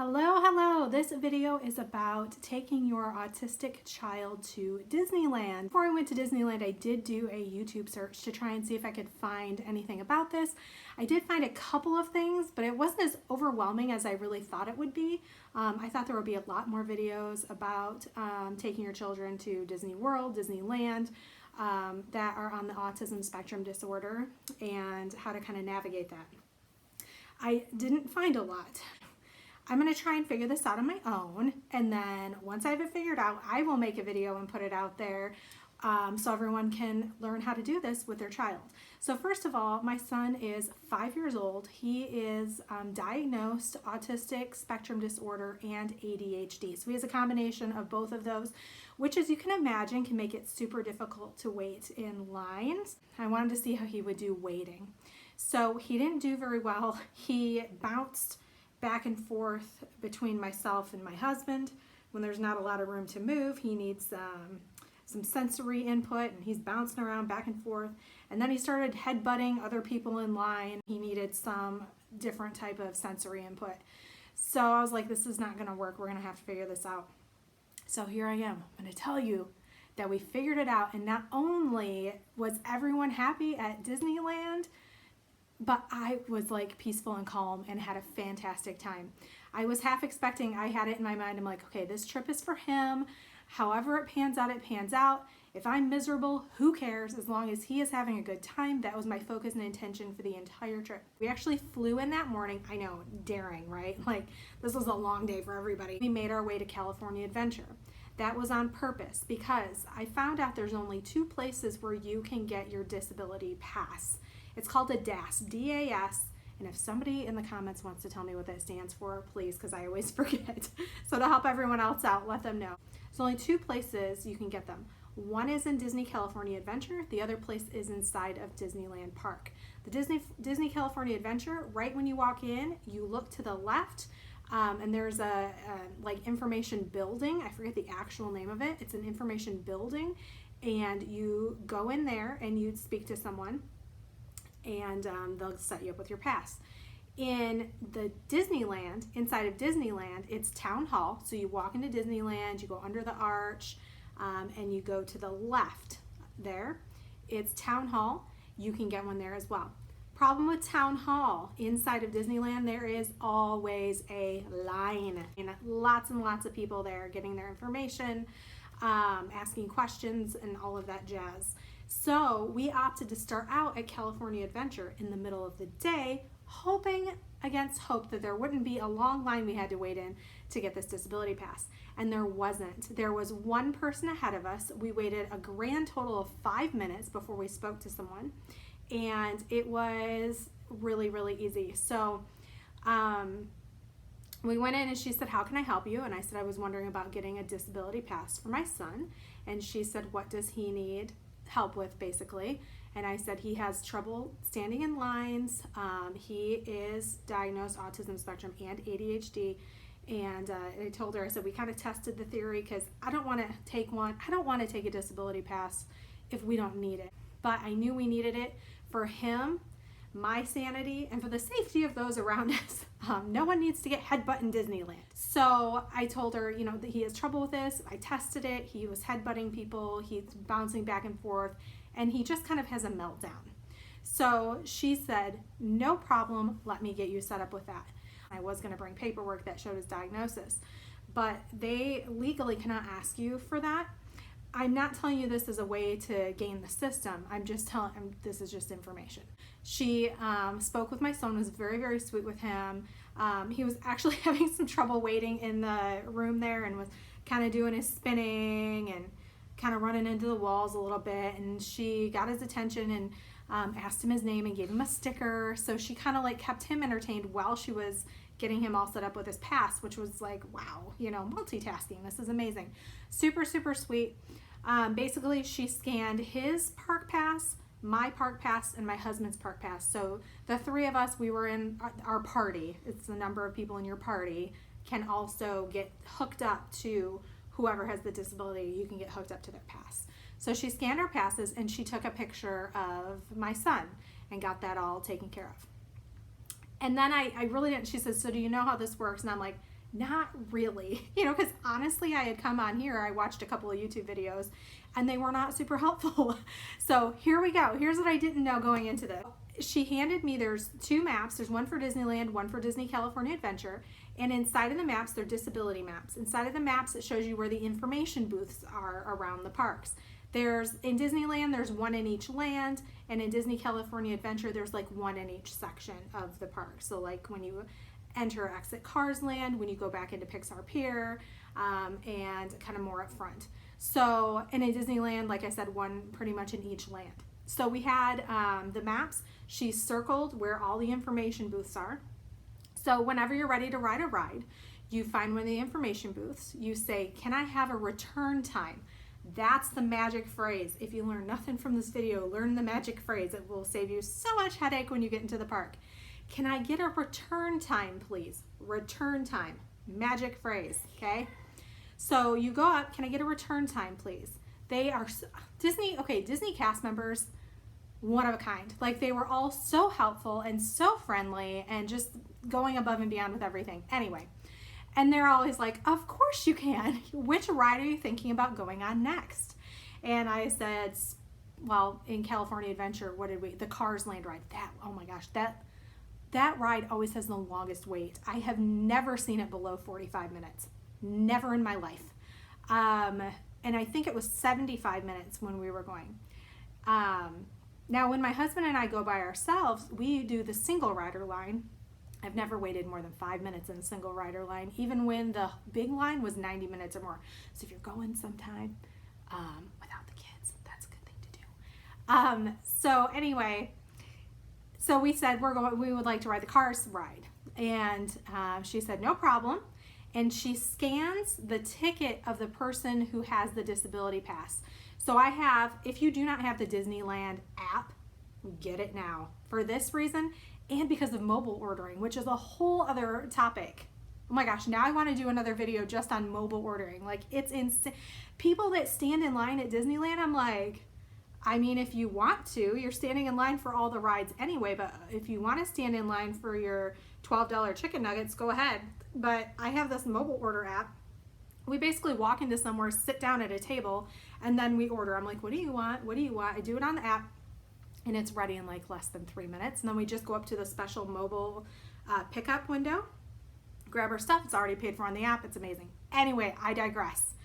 Hello, hello. This video is about taking your autistic child to Disneyland. Before I went to Disneyland, I did do a YouTube search to try and see if I could find anything about this. I did find a couple of things, but it wasn't as overwhelming as I really thought it would be. I thought there would be a lot more videos about taking your children to Disney World, Disneyland, that are on the autism spectrum disorder and how to kind of navigate that. I didn't find a lot. I'm going to try and figure this out on my own, and then once I have it figured out, I will make a video and put it out there so everyone can learn how to do this with their child. So first of all, my son is 5 years old. He is diagnosed autistic spectrum disorder and ADHD. So he has a combination of both of those, which, as you can imagine, can make it super difficult to wait in lines. I wanted to see how he would do waiting. So he didn't do very well. He bounced back and forth between myself and my husband. When there's not a lot of room to move, he needs some sensory input, and he's bouncing around back and forth. And then he started headbutting other people in line. He needed some different type of sensory input. So I was like, this is not going to work. We're going to have to figure this out. So here I am. I'm going to tell you that we figured it out, and not only was everyone happy at Disneyland, but I was like peaceful and calm and had a fantastic time. I was half expecting, I had it in my mind, I'm like, okay, this trip is for him. However it pans out, it pans out. If I'm miserable, who cares? As long as he is having a good time. That was my focus and intention for the entire trip. We actually flew in that morning. I know, daring, right? Like, this was a long day for everybody. We made our way to California Adventure. That was on purpose because I found out there's only 2 places where you can get your disability pass. It's called a DAS, D-A-S, and if somebody in the comments wants to tell me what that stands for, please, because I always forget. So to help everyone else out, let them know. There's only 2 places you can get them. One is in Disney California Adventure. The other place is inside of Disneyland Park. The Disney California Adventure, right when you walk in, you look to the left, and there's a like information building. I forget the actual name of it. It's an information building, and you go in there and you speak to someone, and they'll set you up with your pass. In the Disneyland, inside of Disneyland, it's Town Hall. So you walk into Disneyland, you go under the arch, and you go to the left there. It's Town Hall. You can get one there as well. Problem with Town Hall, inside of Disneyland, there is always a line. And lots and lots of people there getting their information, asking questions, and all of that jazz. So we opted to start out at California Adventure in the middle of the day, hoping against hope that there wouldn't be a long line we had to wait in to get this disability pass. And there wasn't. There was one person ahead of us. We waited a grand total of 5 minutes before we spoke to someone. And it was really, really easy. So we went in and she said, how can I help you? And I said, I was wondering about getting a disability pass for my son. And she said, what does he need help with, basically? And I said, he has trouble standing in lines. He is diagnosed autism spectrum and ADHD. And I told her, I said, we kind of tested the theory because I don't want to take one. I don't want to take a disability pass if we don't need it. But I knew we needed it for him, my sanity, and for the safety of those around us. No one needs to get headbutt in Disneyland. So I told her, you know, that he has trouble with this. I tested it. He was headbutting people. He's bouncing back and forth, and he just kind of has a meltdown. So she said, no problem. Let me get you set up with that. I was going to bring paperwork that showed his diagnosis, but they legally cannot ask you for that. I'm not telling you this as a way to gain the system. I'm just telling him this is just information. She spoke with my son, was very, very sweet with him. He was actually having some trouble waiting in the room there and was kind of doing his spinning and kind of running into the walls a little bit. And she got his attention and asked him his name and gave him a sticker. So she kind of like kept him entertained while she was getting him all set up with his pass, which was like, wow, you know, multitasking. This is amazing. Super, super sweet. Basically, she scanned his park pass, my park pass, and my husband's park pass. So the 3 of us, we were in our party. It's the number of people in your party can also get hooked up to whoever has the disability. You can get hooked up to their pass. So she scanned our passes and she took a picture of my son and got that all taken care of. And then I really didn't. She said, so do you know how this works? And I'm like, Not really, because honestly, I had come on here, I watched a couple of YouTube videos, and they were not super helpful. So here we go. Here's what I didn't know going into this. She handed me, there's 2 maps. There's one for Disneyland, one for Disney California Adventure. And inside of the maps, they're disability maps. Inside of the maps, it shows you where the information booths are around the parks. In Disneyland, there's 1 in each land. And in Disney California Adventure, there's like 1 in each section of the park. So like when you enter or exit Cars Land, when you go back into Pixar Pier, and kind of more up front. So, and in Disneyland, like I said, 1 pretty much in each land. So we had the maps. She circled where all the information booths are. So whenever you're ready to ride a ride, you find one of the information booths. You say, can I have a return time? That's the magic phrase. If you learn nothing from this video, learn the magic phrase. It will save you so much headache when you get into the park. Can I get a return time, please? Return time. Magic phrase, okay? So you go up, can I get a return time, please? They are Disney cast members, one of a kind. Like, they were all so helpful and so friendly and just going above and beyond with everything. Anyway, and they're always like, of course you can. Which ride are you thinking about going on next? And I said, well, in California Adventure, the Cars Land ride. Oh my gosh, that ride always has the longest wait. I have never seen it below 45 minutes. Never in my life. And I think it was 75 minutes when we were going. Now, when my husband and I go by ourselves, we do the single rider line. I've never waited more than 5 minutes in a single rider line, even when the big line was 90 minutes or more. So if you're going sometime without the kids, that's a good thing to do. So anyway, so we said we would like to ride the Cars ride. And she said, no problem. And she scans the ticket of the person who has the disability pass. So if you do not have the Disneyland app, get it now. For this reason, and because of mobile ordering, which is a whole other topic. Oh my gosh, now I want to do another video just on mobile ordering. Like, it's insane. People that stand in line at Disneyland, I'm like, I mean, if you want to, you're standing in line for all the rides anyway, but if you want to stand in line for your $12 chicken nuggets, go ahead. But I have this mobile order app. We basically walk into somewhere, sit down at a table, and then we order. I'm like, what do you want? What do you want? I do it on the app, and it's ready in like less than 3 minutes. And then we just go up to the special mobile pickup window, grab our stuff. It's already paid for on the app. It's amazing. Anyway, I digress.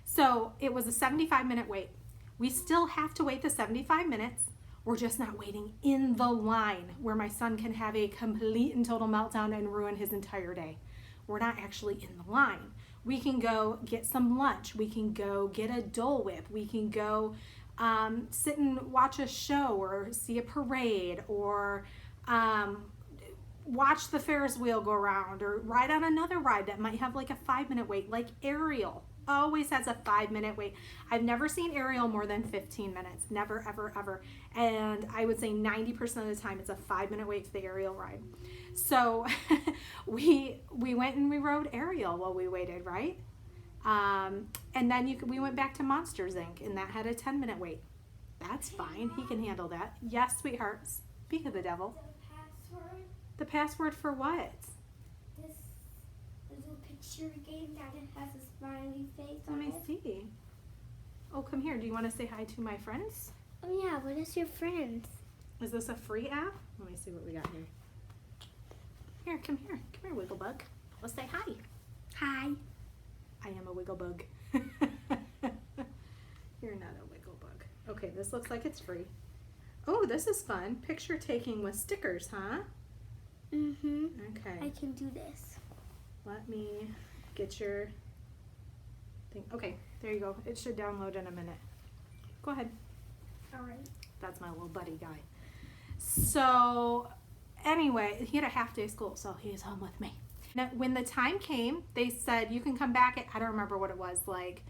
So it was a 75-minute wait. We still have to wait the 75 minutes. We're just not waiting in the line where my son can have a complete and total meltdown and ruin his entire day. We're not actually in the line. We can go get some lunch. We can go get a Dole Whip. We can go sit and watch a show or see a parade or watch the Ferris wheel go around or ride on another ride that might have like a 5-minute wait, like Ariel. Always has a 5-minute wait. I've never seen Ariel more than 15 minutes. Never, ever, ever. And I would say 90% of the time it's a 5-minute wait for the Ariel ride. So we went and we rode Ariel while we waited, right? And then we went back to Monsters Inc. and that had a 10-minute wait. That's fine. He can handle that. Yes, sweetheart. Speak of the devil. The password? The password for what? This little picture game that it has a smiley face on it. Let me see. Oh, come here. Do you want to say hi to my friends? Oh yeah, what is your friends? Is this a free app? Let me see what we got here. Here, come here. Come here, Wigglebug. Let's say hi. Hi. I am a Wigglebug. You're not a Wigglebug. Okay, this looks like it's free. Oh, this is fun. Picture taking with stickers, huh? Mm-hmm. Okay. I can do this. Let me get your thing. Okay, there you go. It should download in a minute. Go ahead. All right. That's my little buddy guy. So anyway, he had a half-day school, so he is home with me. Now, when the time came, they said you can come back at, I don't remember what it was, like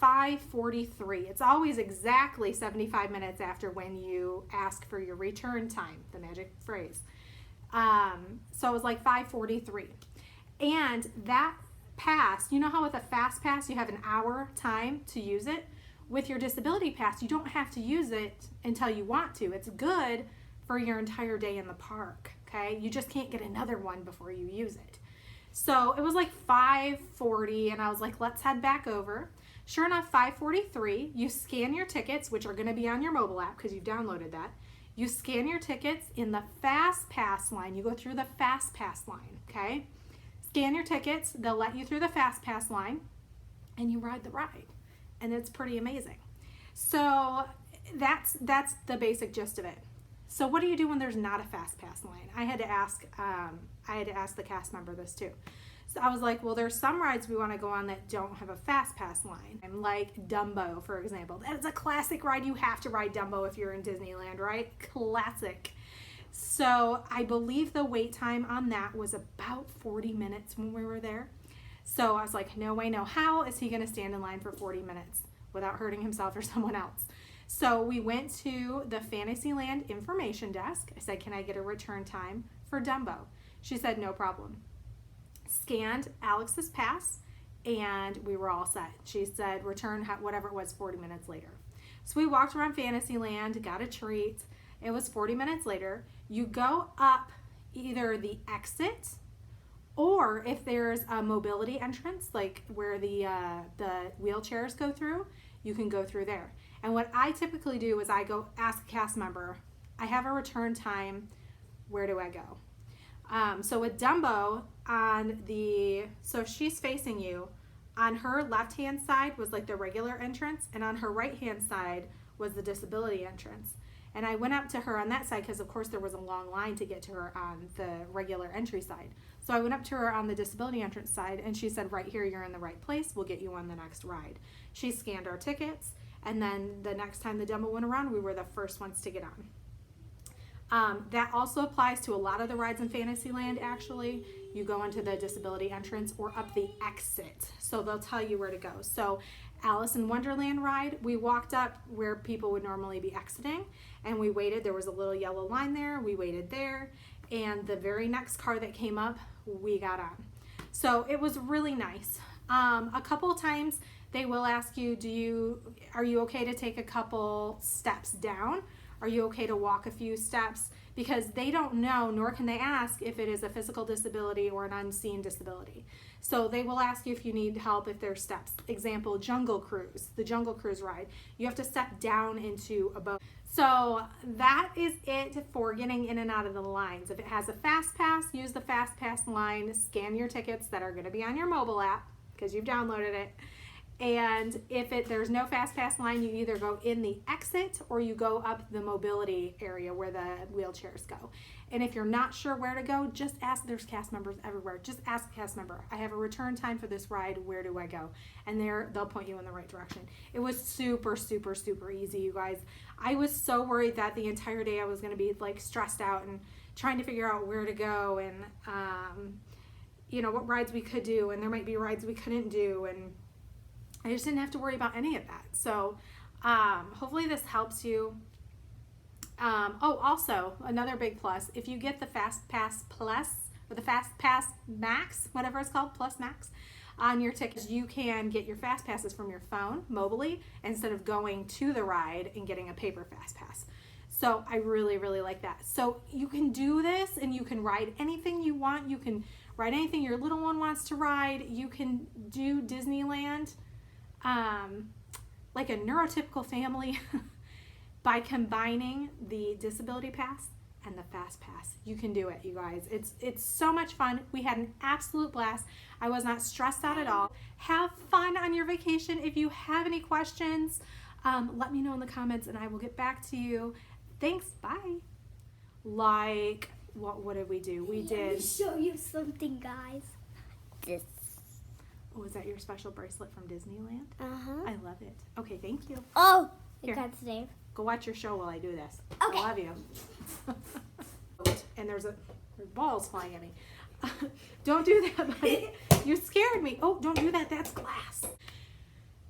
5:43. It's always exactly 75 minutes after when you ask for your return time, the magic phrase. So it was like 5:43. And that pass, you know how with a fast pass you have an hour time to use it? With your disability pass, you don't have to use it until you want to. It's good for your entire day in the park, okay? You just can't get another one before you use it. So it was like 5:40 and I was like, let's head back over. Sure enough, 5:43, you scan your tickets, which are going to be on your mobile app because you've downloaded that. You scan your tickets in the Fast Pass line. You go through the Fast Pass line, okay? Scan your tickets. They'll let you through the Fast Pass line and you ride the ride. And it's pretty amazing. So that's the basic gist of it. So what do you do when there's not a Fast Pass line? I had to ask the cast member this too. So I was like, well, there's some rides we want to go on that don't have a Fast Pass line. Like Dumbo, for example. That is a classic ride. You have to ride Dumbo if you're in Disneyland, right? Classic. So I believe the wait time on that was about 40 minutes when we were there. So I was like, no way, no how is he going to stand in line for 40 minutes without hurting himself or someone else? So we went to the Fantasyland information desk. I said, can I get a return time for Dumbo? She said, no problem. Scanned Alex's pass and we were all set. She said, return whatever it was 40 minutes later. So we walked around Fantasyland, got a treat. It was 40 minutes later. You go up either the exit or if there's a mobility entrance, like where the wheelchairs go through, you can go through there. And what I typically do is I go ask a cast member, I have a return time, where do I go? So with Dumbo, so she's facing you, on her left-hand side was like the regular entrance, and on her right-hand side was the disability entrance. And I went up to her on that side because, of course, there was a long line to get to her on the regular entry side. So I went up to her on the disability entrance side, and she said, right here, you're in the right place. We'll get you on the next ride. She scanned our tickets, and then the next time the Dumbo went around, we were the first ones to get on. That also applies to a lot of the rides in Fantasyland, actually. You go into the disability entrance or up the exit. So they'll tell you where to go. So Alice in Wonderland ride, we walked up where people would normally be exiting, and we waited. There was a little yellow line there. We waited there, and the very next car that came up, we got on. So it was really nice. A couple of times they will ask you, are you okay to take a couple steps down? Are you okay to walk a few steps? Because they don't know, nor can they ask if it is a physical disability or an unseen disability. So they will ask you if you need help if there's steps. Example, Jungle Cruise, the Jungle Cruise ride. You have to step down into a boat. So that is it for getting in and out of the lines. If it has a Fast Pass, use the Fast Pass line, scan your tickets that are going to be on your mobile app because you've downloaded it. And if there's no Fast Pass line, you either go in the exit or you go up the mobility area where the wheelchairs go. And if you're not sure where to go, just ask. There's cast members everywhere. Just ask a cast member, I have a return time for this ride. Where do I go? And they'll point you in the right direction. It was super, super, super easy, you guys. I was so worried that the entire day I was going to be like stressed out and trying to figure out where to go and, what rides we could do. And there might be rides we couldn't do. And I just didn't have to worry about any of that. So hopefully this helps you. Also another big plus, if you get the Fast Pass Plus or the Fast Pass Max, whatever it's called, Plus Max, on your tickets, you can get your Fast Passes from your phone mobily instead of going to the ride and getting a paper Fast Pass. So I really, really like that. So you can do this and you can ride anything you want. You can ride anything your little one wants to ride. You can do Disneyland like a neurotypical family by combining the disability pass and the Fast Pass. You can do it, you guys. It's so much fun. We had an absolute blast. I was not stressed out at all. Have fun on your vacation. If you have any questions, let me know in the comments and I will get back to you. Thanks. Bye. Like, what did we do? We did. Let me show you something, guys. This. Oh, is that your special bracelet from Disneyland? Uh-huh. I love it. Okay, thank you. Oh, Here. got Dave. Go watch your show while I do this. Okay. I love you. And there's balls flying at me. Don't do that, buddy. You scared me. Oh, don't do that. That's glass.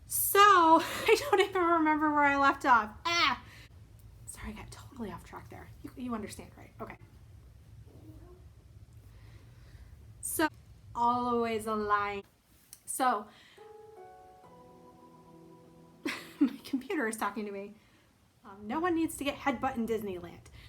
So, I don't even remember where I left off. Sorry, I got totally off track there. You understand, right? Okay. So, always a line. So, my computer is talking to me. No one needs to get headbutt in Disneyland.